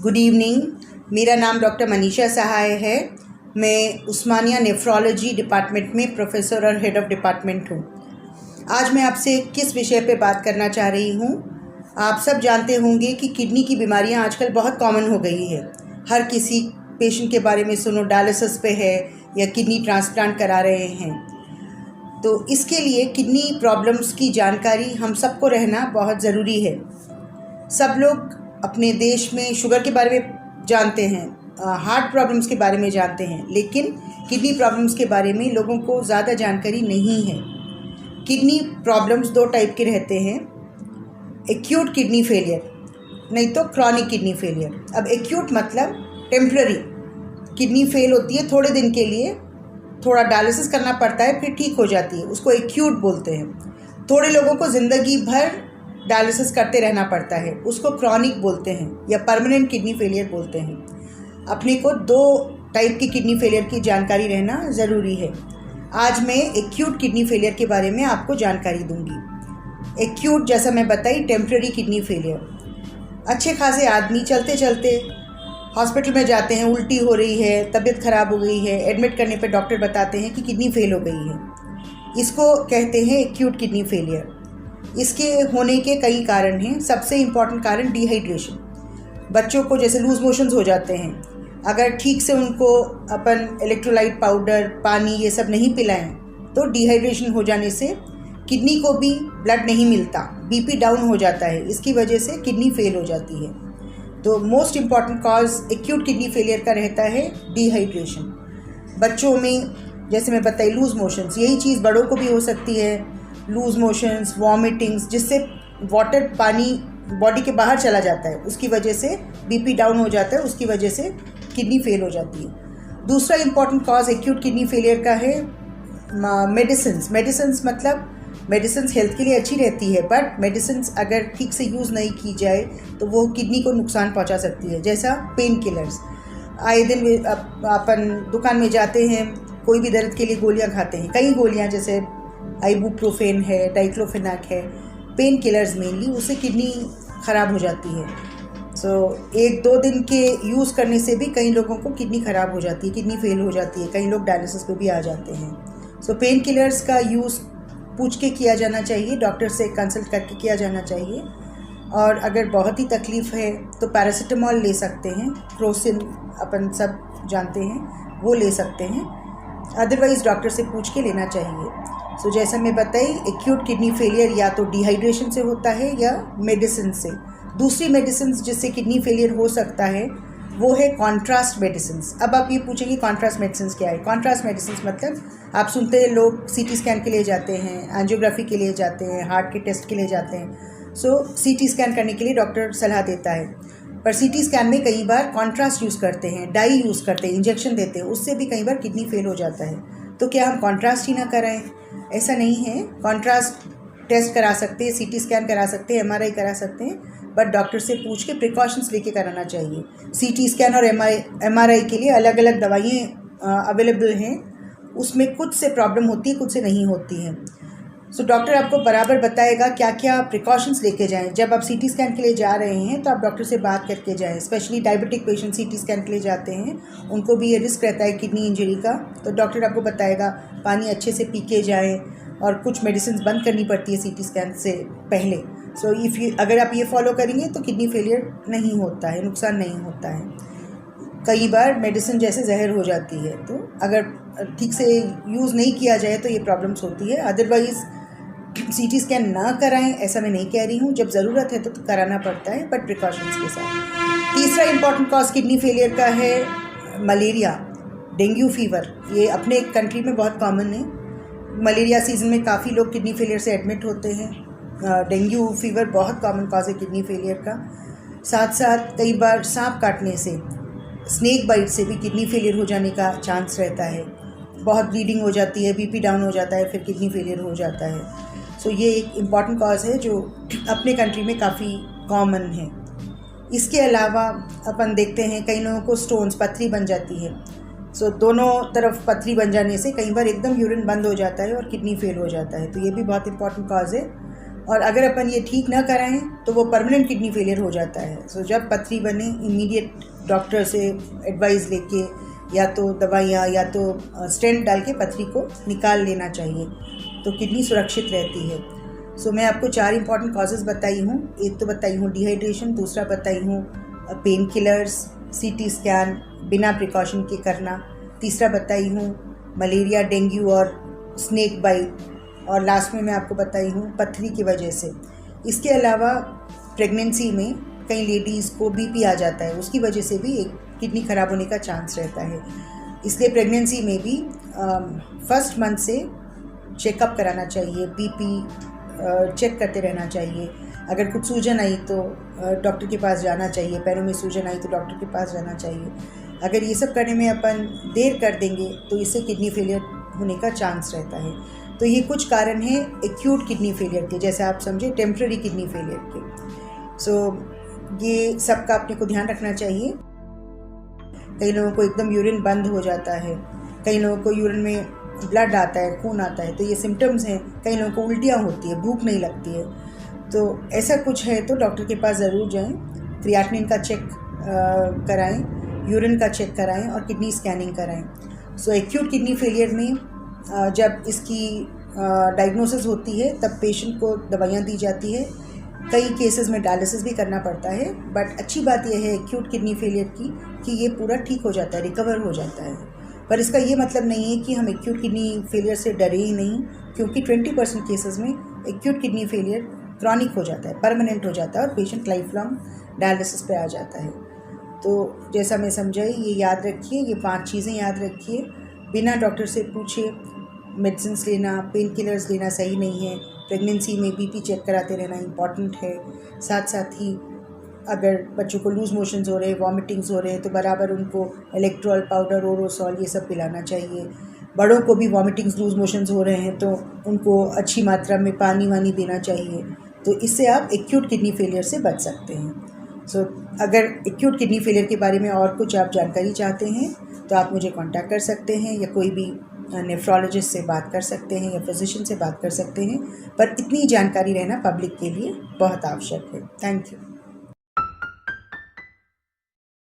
Good evening. मेरा नाम doctor Manisha सहाय है। मैं उस्मानिया नेफ्रोलॉजी डिपार्टमेंट में प्रोफेसर और हेड ऑफ डिपार्टमेंट हूँ। आज मैं आपसे किस विषय पे बात करना चाह रही हूँ। आप सब जानते होंगे कि किडनी की बीमारियाँ आजकल बहुत कॉमन हो गई है। हर किसी पेशेंट के बारे में सुनो डायलिसिस पे है या किडनी ट्रांसप्लांट करा रहे हैं। तो इसके लिए किडनी प्रॉब्लम्स की जानकारी हम सबको रहना बहुत ज़रूरी है। सब लोग अपने देश में शुगर के बारे में जानते हैं, हार्ट प्रॉब्लम्स के बारे में जानते हैं, लेकिन किडनी प्रॉब्लम्स के बारे में लोगों को ज़्यादा जानकारी नहीं है। किडनी प्रॉब्लम्स दो टाइप के रहते हैं, एक्यूट किडनी फेलियर नहीं तो क्रॉनिक किडनी फेलियर। अब एक्यूट मतलब टेम्पररी किडनी फेल होती है, थोड़े दिन के लिए थोड़ा डायलिसिस करना पड़ता है, फिर ठीक हो जाती है, उसको एक्यूट बोलते हैं। थोड़े लोगों को ज़िंदगी भर डायलिसिस करते रहना पड़ता है, उसको क्रॉनिक बोलते हैं या परमानेंट किडनी फेलियर बोलते हैं। अपने को दो टाइप की किडनी फेलियर की जानकारी रहना ज़रूरी है। आज मैं एक्यूट किडनी फेलियर के बारे में आपको जानकारी दूंगी। एक्यूट जैसा मैं बताई टेम्पररी किडनी फेलियर। अच्छे खासे आदमी चलते चलते हॉस्पिटल में जाते हैं, उल्टी हो रही है, तबीयत ख़राब हो गई है, एडमिट करने पर डॉक्टर बताते हैं कि किडनी फेल हो गई है। इसको कहते हैं एक्यूट किडनी फेलियर। इसके होने के कई कारण हैं। सबसे इम्पॉर्टेंट कारण डिहाइड्रेशन। बच्चों को जैसे लूज मोशंस हो जाते हैं, अगर ठीक से उनको अपन इलेक्ट्रोलाइट पाउडर, पानी ये सब नहीं पिलाएं तो डिहाइड्रेशन हो जाने से किडनी को भी ब्लड नहीं मिलता, बीपी डाउन हो जाता है, इसकी वजह से किडनी फेल हो जाती है। तो most important cause acute kidney failure का रहता है डिहाइड्रेशन। बच्चों में जैसे मैं बताई लूज मोशंस, यही चीज़ बड़ों को भी हो सकती है। लूज मोशंस, वॉमिटिंग्स, जिससे वाटर पानी बॉडी के बाहर चला जाता है, उसकी वजह से बीपी डाउन हो जाता है, उसकी वजह से किडनी फेल हो जाती है। दूसरा important cause acute kidney failure का है मेडिसिन्स। मतलब मेडिसिन्स हेल्थ के लिए अच्छी रहती है, बट मेडिसिन्स अगर ठीक से यूज़ नहीं की जाए तो वो किडनी को नुकसान पहुंचा सकती है। जैसा पेन किलर्स, आए दिन अपन दुकान में जाते हैं, कोई भी दर्द के लिए गोलियां खाते हैं। कई गोलियां जैसे आइबुप्रोफेन है, डाइक्लोफेनाक है, पेन किलर्स मेनली, उससे किडनी ख़राब हो जाती है। एक दो दिन के यूज़ करने से भी कई लोगों को किडनी ख़राब हो जाती है, किडनी फेल हो जाती है, कई लोग डायलिसिस पे भी आ जाते हैं। पेन किलर्स का यूज़ पूछ के किया जाना चाहिए, डॉक्टर से कंसल्ट करके किया जाना चाहिए। और अगर बहुत ही तकलीफ़ है तो पैरासीटामॉल ले सकते हैं, क्रोसिन अपन सब जानते हैं, वो ले सकते हैं। अदरवाइज़ डॉक्टर से पूछ के लेना चाहिए। जैसा मैं बताई, एक्यूट किडनी फेलियर या तो डिहाइड्रेशन से होता है या मेडिसिन से। दूसरी मेडिसिन जिससे किडनी फेलियर हो सकता है वो है कॉन्ट्रास्ट मेडिसिन। अब आप ये पूछेंगे कॉन्ट्रास्ट मेडिसिन क्या है। कॉन्ट्रास्ट मेडिसिन मतलब आप सुनते हैं लोग सीटी स्कैन के लिए जाते हैं, एंजियोग्राफी के लिए जाते हैं, हार्ट के टेस्ट के लिए जाते हैं। सीटी स्कैन करने के लिए डॉक्टर सलाह देता है, पर सीटी स्कैन में कई बार कॉन्ट्रास्ट यूज़ करते हैं, डाई यूज़ करते हैं, इंजेक्शन देते हैं, उससे भी कई बार किडनी फेल हो जाता है। तो क्या हम कॉन्ट्रास्ट ही ना कराएं? ऐसा नहीं है। कॉन्ट्रास्ट टेस्ट करा सकते हैं, सीटी स्कैन करा सकते हैं, एमआरआई करा सकते हैं, बट डॉक्टर से पूछ के प्रिकॉशंस लेके कराना चाहिए। सीटी स्कैन और एमआरआई के लिए अलग अलग दवाइयाँ अवेलेबल हैं, उसमें कुछ से प्रॉब्लम होती है, कुछ से नहीं होती है। डॉक्टर आपको बराबर बताएगा क्या क्या प्रिकॉशंस लेके जाएं। जब आप सीटी स्कैन के लिए जा रहे हैं तो आप डॉक्टर से बात करके जाएं। Specially diabetic patient CT scan के लिए जाते हैं, उनको भी ये रिस्क रहता है किडनी इंजरी का, तो डॉक्टर आपको बताएगा पानी अच्छे से पी के जाएँ और कुछ मेडिसिन बंद करनी पड़ती है सीटी स्कैन से पहले। अगर आप ये फॉलो करेंगे तो किडनी फेलियर नहीं होता है, नुकसान नहीं होता है। कई बार मेडिसिन जैसे जहर हो जाती है, तो अगर ठीक से यूज़ नहीं किया जाए तो ये प्रॉब्लम्स होती है। अदरवाइज़ सीटी स्कैन ना कराएं ऐसा मैं नहीं कह रही हूँ, जब ज़रूरत है तो कराना पड़ता है, बट प्रिकॉशंस के साथ। तीसरा इम्पॉर्टेंट कॉज किडनी फेलियर का है मलेरिया, डेंगू फीवर। ये अपने कंट्री में बहुत कॉमन है। मलेरिया सीजन में काफ़ी लोग किडनी फेलियर से एडमिट होते हैं। डेंगू फीवर बहुत कॉमन कॉज है किडनी फेलियर का। साथ साथ कई बार सांप काटने से, स्नेक बाइट से भी किडनी फेलियर हो जाने का चांस रहता है। बहुत ब्लीडिंग हो जाती है, बीपी डाउन हो जाता है, फिर किडनी फेलियर हो जाता है। ये एक इम्पॉर्टेंट कॉज है जो अपने कंट्री में काफ़ी कॉमन है। इसके अलावा अपन देखते हैं कई लोगों को स्टोन्स, पथरी बन जाती है। दोनों तरफ पथरी बन जाने से कई बार एकदम यूरिन बंद हो जाता है और किडनी फेल हो जाता है, तो ये भी बहुत इंपॉर्टेंट कॉज है। और अगर अपन ये ठीक ना कराएं तो वो परमानेंट किडनी फेलियर हो जाता है। सो जब पथरी बने इमीडिएट डॉक्टर से एडवाइस लेके या तो दवाइयाँ या तो स्टेंट डाल के पथरी को निकाल लेना चाहिए, तो किडनी सुरक्षित रहती है। सो मैं आपको 4 इंपॉर्टेंट कॉजेज़ बताई हूँ। एक तो बताई हूँ डिहाइड्रेशन, दूसरा बताई हूँ पेन किलर्स, सीटी स्कैन बिना प्रिकॉशन के करना, तीसरा बताई हूँ मलेरिया, डेंगू और स्नेक बाइट, और लास्ट में मैं आपको बताई हूँ पथरी की वजह से। इसके अलावा प्रेगनेंसी में कई लेडीज़ को बीपी आ जाता है, उसकी वजह से भी एक किडनी ख़राब होने का चांस रहता है। इसलिए प्रेगनेंसी में भी फर्स्ट मंथ से चेकअप कराना चाहिए, बीपी चेक करते रहना चाहिए। अगर कुछ सूजन आई तो डॉक्टर के पास जाना चाहिए, पैरों में सूजन आई तो डॉक्टर के पास जाना चाहिए। अगर ये सब करने में अपन देर कर देंगे तो इससे किडनी फेलियर होने का चांस रहता है। तो ये कुछ कारण हैं एक्यूट किडनी फेलियर के, जैसे आप समझे टेम्प्रेरी किडनी फेलियर के। सो ये सब का अपने को ध्यान रखना चाहिए। कई लोगों को एकदम यूरिन बंद हो जाता है, कई लोगों को यूरिन में ब्लड आता है, खून आता है, तो ये सिम्टम्स हैं। कई लोगों को उल्टियाँ होती है, भूख नहीं लगती है। तो ऐसा कुछ है तो डॉक्टर के पास ज़रूर जाएं, क्रिएटिनिन का चेक कराएं, यूरिन का चेक कराएं और किडनी स्कैनिंग कराएं। सो एक्यूट किडनी फेलियर में जब इसकी डायग्नोसिस होती है तब पेशेंट को दवाइयाँ दी जाती है। कई केसेस में डायलिसिस भी करना पड़ता है, बट अच्छी बात यह है एक्यूट किडनी फेलियर की कि ये पूरा ठीक हो जाता है, रिकवर हो जाता है। पर इसका ये मतलब नहीं है कि हम एक्यूट किडनी फेलियर से डरे ही नहीं, क्योंकि 20% केसेस में एक्यूट किडनी फेलियर क्रॉनिक हो जाता है, परमानेंट हो जाता है और पेशेंट लाइफ लॉन्ग डायलिसिस पे आ जाता है। तो जैसा मैं समझाई, ये याद रखिए, ये 5 चीज़ें याद रखिए। बिना डॉक्टर से पूछे मेडिसिन लेना, पेन किलर्स लेना सही नहीं है। प्रेगनेंसी में बीपी चेक कराते रहना इम्पॉर्टेंट है। साथ साथ ही अगर बच्चों को लूज़ मोशंस हो रहे हैं, वॉमिटिंग्स हो रहे हैं, तो बराबर उनको इलेक्ट्रॉल पाउडर, ओरोसॉल ये सब पिलाना चाहिए। बड़ों को भी वॉमिटिंग्स, लूज़ मोशंस हो रहे हैं तो उनको अच्छी मात्रा में पानी वानी देना चाहिए। तो इससे आप एक्यूट किडनी फेलियर से बच सकते हैं। सो अगर एक्यूट किडनी फेलियर के बारे में और कुछ आप जानकारी चाहते हैं तो आप मुझे कांटेक्ट कर सकते हैं, या कोई भी नेफ्रोलॉजिस्ट से बात कर सकते हैं या फिजिशियन से बात कर सकते हैं। पर इतनी जानकारी रहना पब्लिक के लिए बहुत आवश्यक है। Thank you.